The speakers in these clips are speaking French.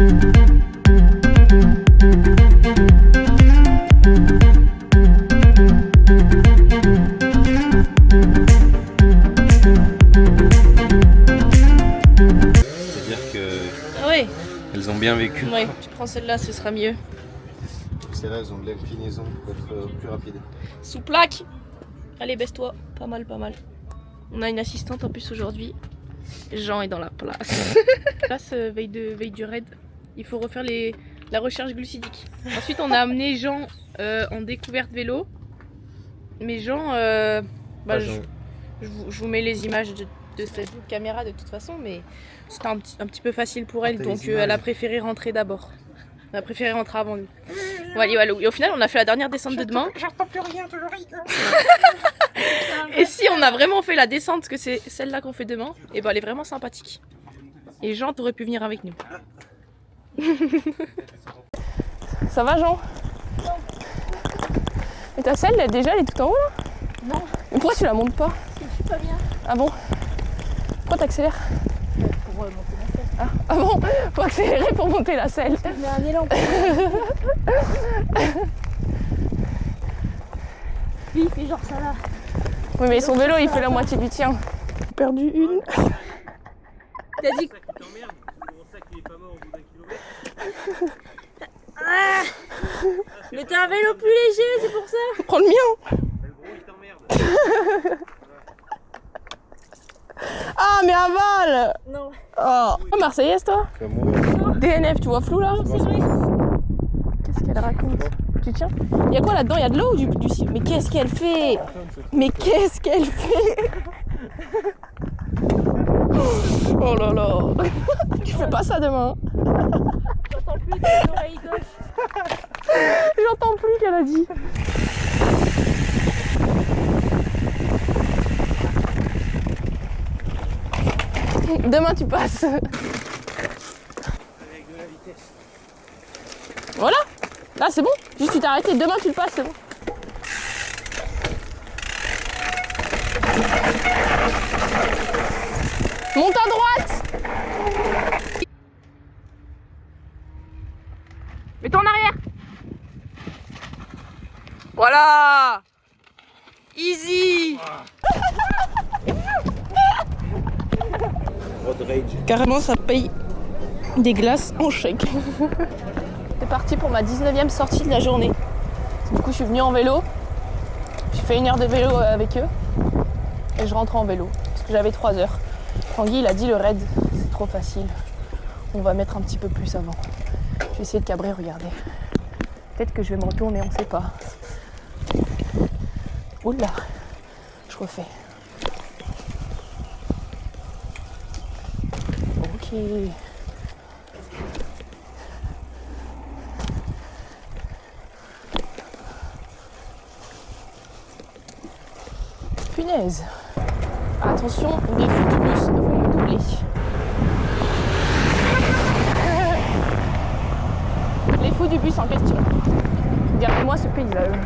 Elles ont bien vécu. Ouais, tu prends celle-là, ce sera mieux. Celles-là, elles ont de l'inclinaison pour être plus rapide. Sous plaque. Allez, baisse-toi. Pas mal, pas mal. On a une assistante en plus aujourd'hui. Jean est dans la place. Place veille du raid. Il faut refaire la recherche glucidique. Ensuite, on a amené Jean en découverte vélo. Mais Jean, je vous mets les images de cette caméra de toute façon, mais c'était un petit peu facile pour elle, donc elle a préféré rentrer d'abord. Elle a préféré rentrer avant nous. Voilà, et au final, on a fait la dernière descente de demain. J'entends plus rien, toujours rigole. Et si on a vraiment fait la descente, que c'est celle-là qu'on fait demain, et ben elle est vraiment sympathique. Et Jean, t'aurais pu venir avec nous. Ça va, Jean? Non. Mais ta selle, déjà, elle est tout en haut là? Non. Mais pourquoi tu la montes pas? Je suis pas bien. Ah bon? Pourquoi t'accélères? Pour monter la selle. Ah bon? Faut accélérer pour monter la selle. Je mets un élan. Lui, il fait genre ça là. Oui, mais son vélo, il fait la moitié du tien. J'ai perdu une. T'as dit. Ah, mais t'as un vélo plus léger, c'est pour ça. Prends le mien. Ah, mais aval. Non. Oh, Marseillaise, toi? DNF, tu vois flou là? C'est vrai. Qu'est-ce qu'elle raconte? Tu tiens? Il y a quoi là-dedans? Il y a de l'eau ou du ciel? Mais qu'est-ce qu'elle fait? Mais qu'est-ce qu'elle fait? Oh là là. Tu fais pas ça demain. J'entends plus de l'oreille gauche. J'entends plus qu'elle a dit. Demain tu passes. Avec de la vitesse. Voilà. Là c'est bon. Juste tu t'es arrêté. Demain tu le passes, c'est bon. Monte à droite. Mets-toi en arrière. Voilà. Easy. Carrément ça paye des glaces en chèque. C'est parti pour ma 19e sortie de la journée. Du coup je suis venue en vélo. J'ai fait 1 heure de vélo avec eux. Et je rentre en vélo. Parce que j'avais 3 heures. Tanguy il a dit le raid c'est trop facile. On va mettre un petit peu plus avant. Je vais essayer de cabrer, regardez. Peut-être que je vais me retourner, on sait pas. Oula, je refais. Ok. Punaise. Attention, les fous du bus vont me doubler. Les fous du bus en question. Regardez-moi ce paysage.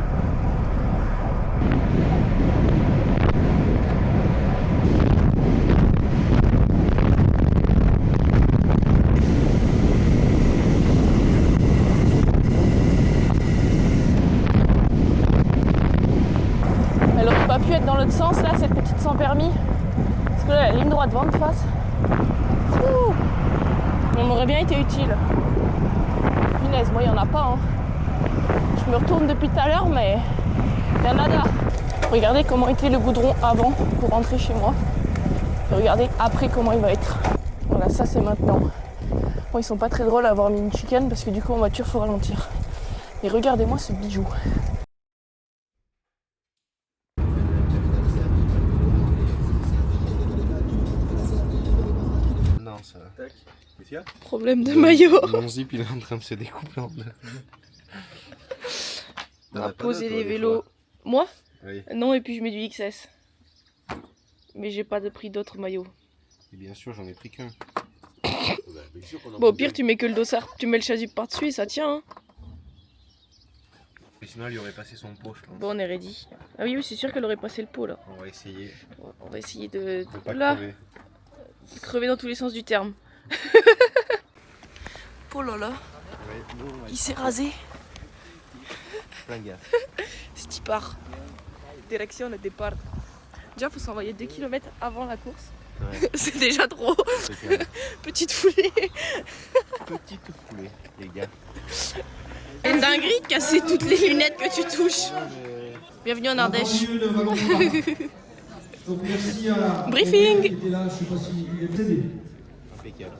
Elle aurait pas pu être dans l'autre sens là, cette petite sans permis. Parce que là, la ligne droite devant de face. Ouh, on m'aurait bien été utile. Punaise, moi il n'y en a pas. Hein. Je me retourne depuis tout à l'heure, mais il y en a là. Regardez comment était le goudron avant pour rentrer chez moi. Et regardez après comment il va être. Voilà, ça c'est maintenant. Bon, ils sont pas très drôles à avoir mis une chicane parce que du coup en voiture faut ralentir. Et regardez-moi ce bijou. Non, ça. Tac. Problème de maillot. Mon zip il est en train de se découper en deux. On va poser les vélos. Moi? Oui. Non, et puis je mets du XS. Mais j'ai pas de prix d'autres maillots. Et bien sûr, j'en ai pris qu'un. Bon, au pire, tu mets que le dossard, tu mets le chasuble par-dessus et ça tient. Hein. Et sinon, il aurait passé son pot, je pense. Bon, on est ready. Ah oui, oui, c'est sûr qu'elle aurait passé le pot là. On va essayer. On va essayer de pas là, crever. crever dans tous les sens du terme. Oh là là, Ouais, nous, on va il s'est rasé. plein gaffe. C'est qui part. Direction le départ. Déjà, faut s'envoyer 2 km avant la course. Ouais, C'est déjà trop. c'est clair. Petite foulée. Petite foulée, les gars. Une dinguerie de casser toutes les lunettes que tu touches. Bienvenue en Ardèche. Donc merci à Briefing. qui était là, je sais pas s'il est décédé. Impeccable.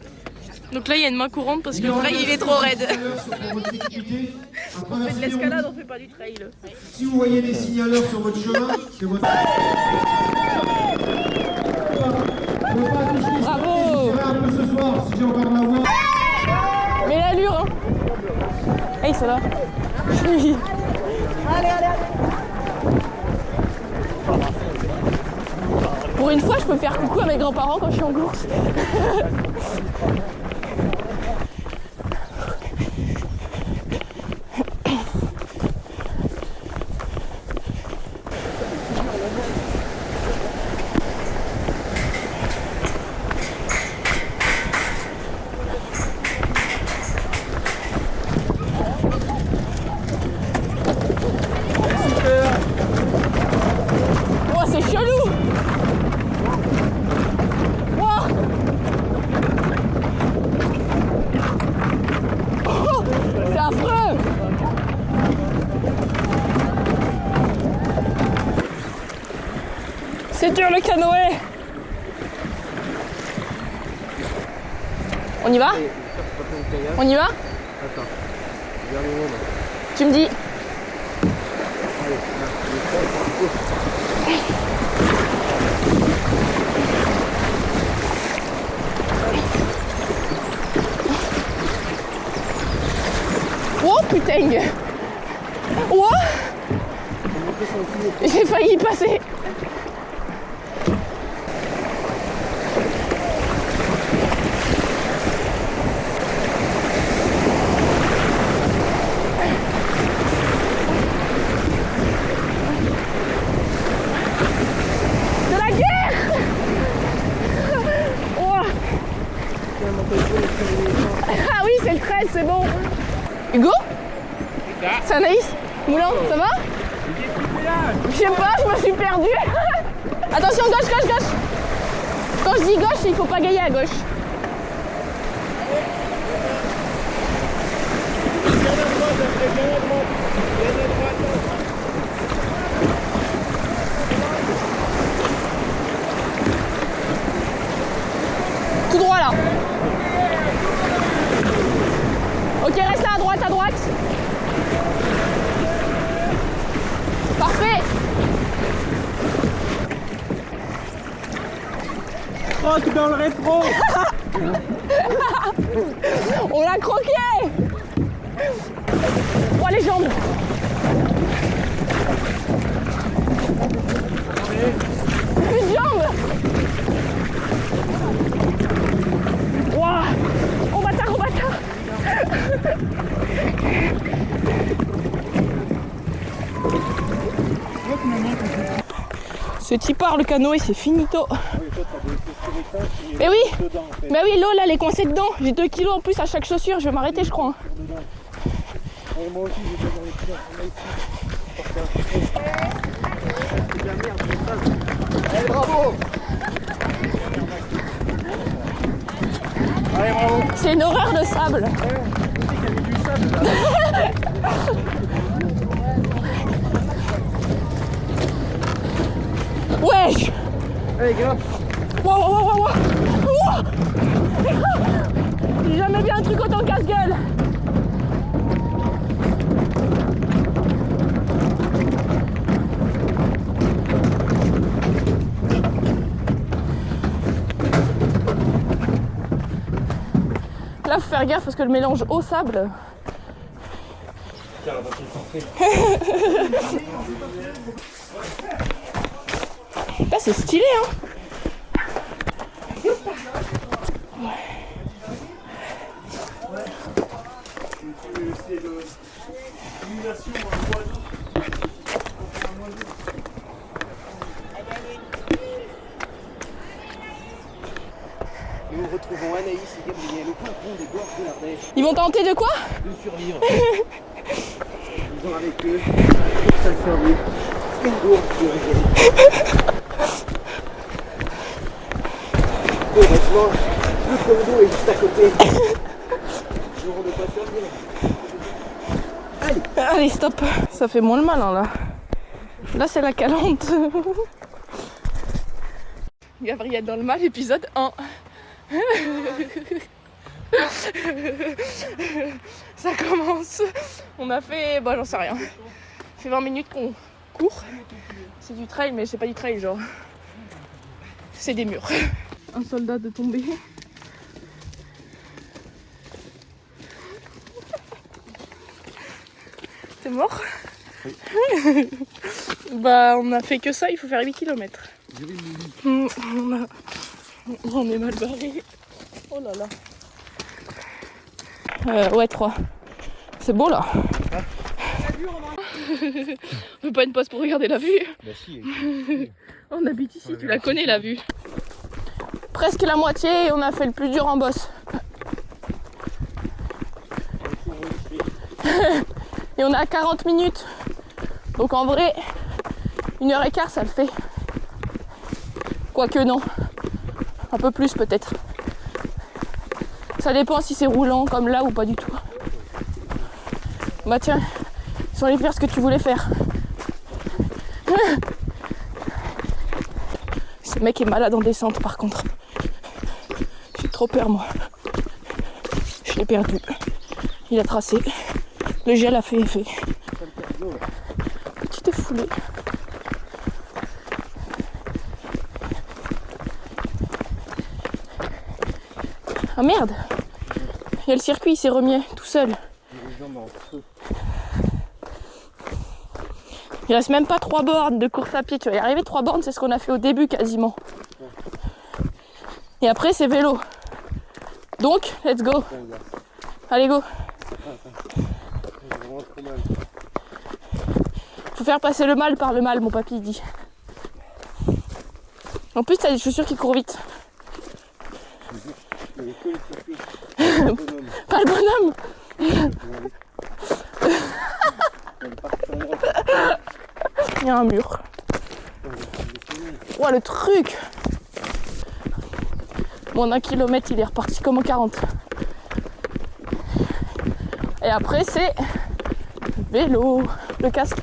Donc là, il y a une main courante parce que le trail, il est trop raide. Pour votre sécurité, à On fait de traverser les l'escalade, routes. on fait pas du trail. Si vous voyez des signaleurs sur votre chemin, c'est votre... Bravo. Un peu ce soir, si j'ai encore ma voix. Mais l'allure, hein. Hey, ça va. Pour une fois, je peux faire coucou à mes grands-parents quand je suis en course. Oh, c'est chelou. Wow. Oh, c'est affreux. C'est dur le canoë. On y va? On y va? Attends, dernier moment. Tu me dis. Oh putain! Oh! J'ai failli y passer! C'est la guerre! Oh! Ah oui, c'est le 13, c'est bon! Hugo? C'est Anaïs? Moulin, ça va? Je sais pas, je me suis perdue. Attention, gauche, gauche, gauche. Quand je dis gauche, il faut pas gailler à gauche. Tout droit là. Ok, reste là, à droite, à droite. Parfait. Croque dans le rétro. On l'a croqué. Oh, les jambes. Plus de jambes. Ouah. Oh bâtard, oh bâtard. Ce type part le canoë, c'est finito. Mais oui, mais oui, l'eau là elle est coincée dedans. J'ai 2 kilos en plus à chaque chaussure, je vais m'arrêter je crois. Bravo! Allez, bravo! C'est une horreur de sable. Wesh! Allez, gars! Wow, wow, wow, wow, wow. J'ai jamais vu un truc autant casse-gueule. Là, faut faire gaffe parce que le mélange eau-sable. Là, c'est stylé, hein. retrouvons Anaïs et Gabriel au fin fond des gorges de l'Ardèche. Ils vont tenter de quoi? De survivre. Ils ont avec eux, pour ça survivre, une gourde de régalite. Heureusement, le cours d'eau est juste à côté. Ils auront de quoi survivre. Allez. Allez, stop. Ça fait moins le malin là. Là, c'est la calante. Gabriel dans le mal, épisode 1. Ça commence. On a fait, bah j'en sais rien. Ça fait 20 minutes qu'on court. C'est du trail, mais c'est pas du trail, genre. C'est des murs. Un soldat de tomber. T'es mort? Oui. Bah on a fait que ça, il faut faire 8 km. On est mal barré. Oh là là. Ouais, 3. C'est beau là. On veut pas une pause pour regarder la vue. Bah si. On habite ici, tu la connais la vue. Presque la moitié et on a fait le plus dur en bosse. Et on a 40 minutes. Donc en vrai, 1h15 ça le fait. Quoique non. Un peu plus peut-être. Ça dépend si c'est roulant comme là ou pas du tout. Bah tiens, ils sont allés faire ce que tu voulais faire. Ce mec est malade en descente par contre. J'ai trop peur moi. Je l'ai perdu. Il a tracé. Le gel a fait effet. Petite foulée. Ah merde! Il y a le circuit, il s'est remis tout seul. Il reste même pas 3 bornes de course à pied. Tu vas y arriver, 3 bornes, c'est ce qu'on a fait au début quasiment. Et après c'est vélo. Donc, let's go. Allez go. Faut faire passer le mal par le mal, mon papy dit. En plus, t'as des chaussures qui courent vite. Pas le bonhomme. Il y a un mur. Ouah, le truc. Bon, en 1 kilomètre, il est reparti comme en 40. Et après, c'est vélo, le casque.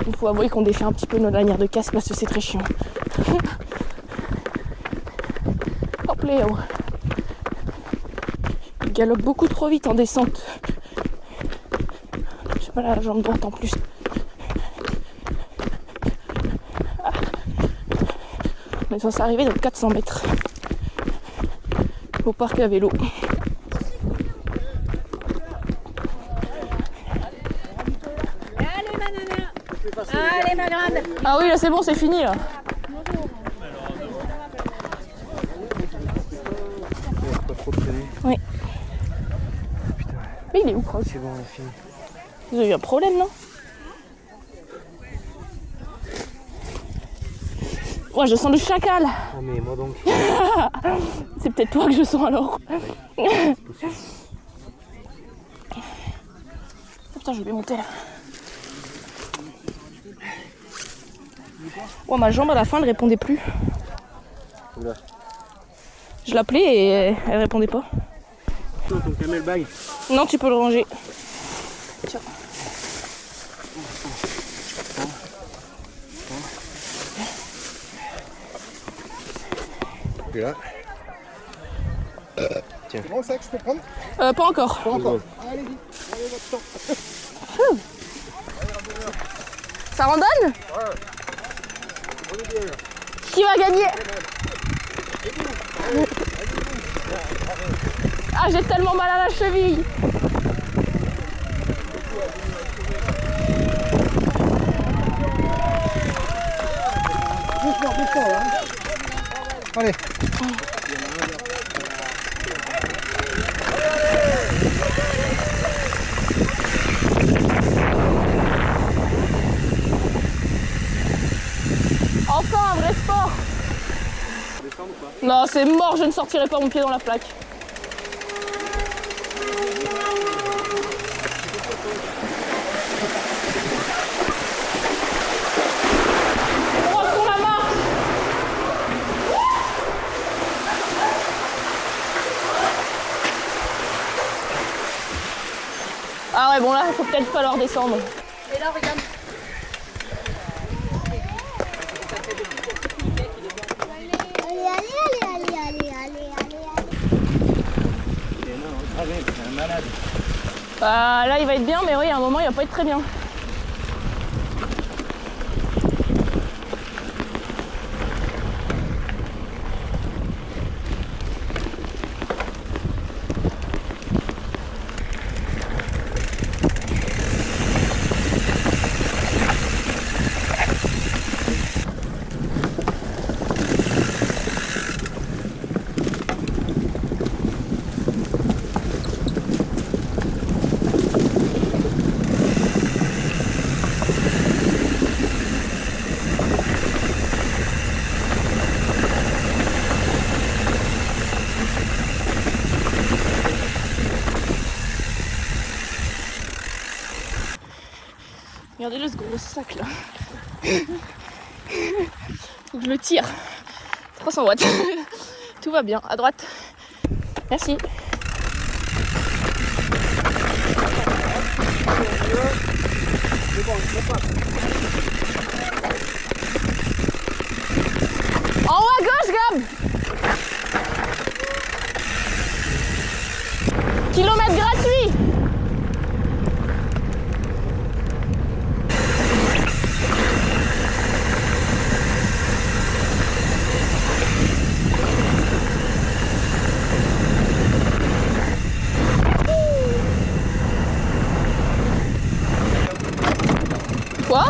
Il faut avouer qu'on défait un petit peu nos lanières de casque parce que c'est très chiant. Hop Léo. Il galope beaucoup trop vite en descente. J'ai mal à la jambe droite en plus. On est censé arriver dans 400 mètres. Au parc à vélo. Allez ma grande. Ah oui, là c'est bon, c'est fini là. Pas trop traîner. Oui. Mais il est où, Croc? C'est bon, on a fini. Vous avez eu un problème, non? Ouais, je sens le chacal. Ah mais moi donc. C'est peut-être toi que je sens alors. Putain, je vais monter là. Oh, ma jambe à la fin, elle répondait plus. Oula. Je l'appelais et elle répondait pas. Ton camel bag. Non, tu peux le ranger. Tiens. Et là. Tiens. C'est bon ça que je peux prendre? Pas encore. Pas encore. Allez-y, allez votre temps. Ça randonne? Qui va gagner? Ah, j'ai tellement mal à la cheville. Allez. Enfin un vrai sport. Descendre ou pas? Non, c'est mort, je ne sortirai pas mon pied dans la plaque. On reprend la marche. Ah ouais, bon là, il faut peut-être falloir descendre. Et là, regarde. Bah là il va être bien, mais oui, à un moment il va pas être très bien. Regardez-le ce gros sac là. Faut que je le tire. 300 watts. Tout va bien. À droite. Merci. En haut à gauche, Gab. Kilomètre gratuit. Quoi?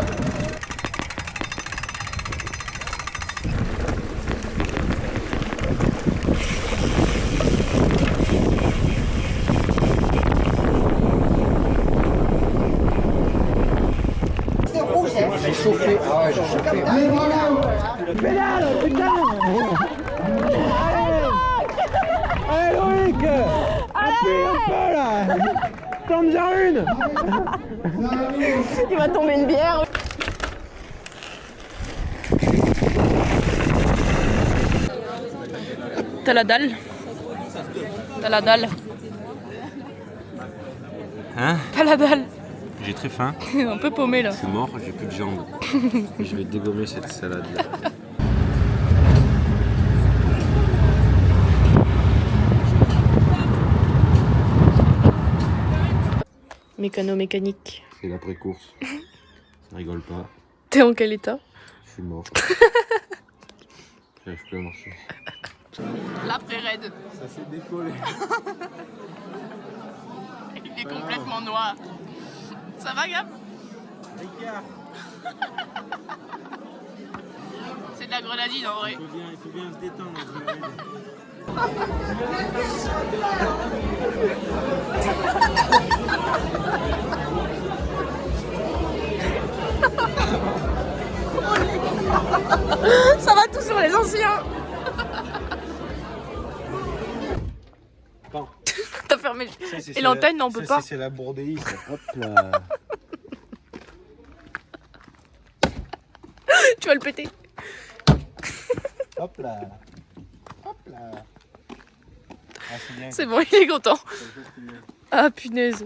J'ai chauffé. Ah ouais, j'ai chauffé. Allez, bravo! Pédale, putain! Allez, Loïc! Appuie un peu là! Tente-en une! Il va tomber une bière. T'as la dalle? T'as la dalle? Hein? T'as la dalle? J'ai très faim, Un peu paumé là. je suis mort, j'ai plus de jambes. Je vais dégommer cette salade là. Mécano-mécanique. C'est l'après-course. Ça rigole pas, T'es en quel état? je suis mort. J'arrive plus à marcher. L'après-raid. Ça s'est décollé. Il est complètement noir. Ça va, Gab? C'est de la grenadine en vrai. Il faut bien se détendre. Ça va tout sur les anciens. Bon. T'as fermé. Ça, c'est Et l'antenne, non, on peut pas. C'est la bourdeille. ça. Hop là. Tu vas le péter. Hop là. Hop là. Ah, c'est bien. C'est bon, il est content. Ah punaise.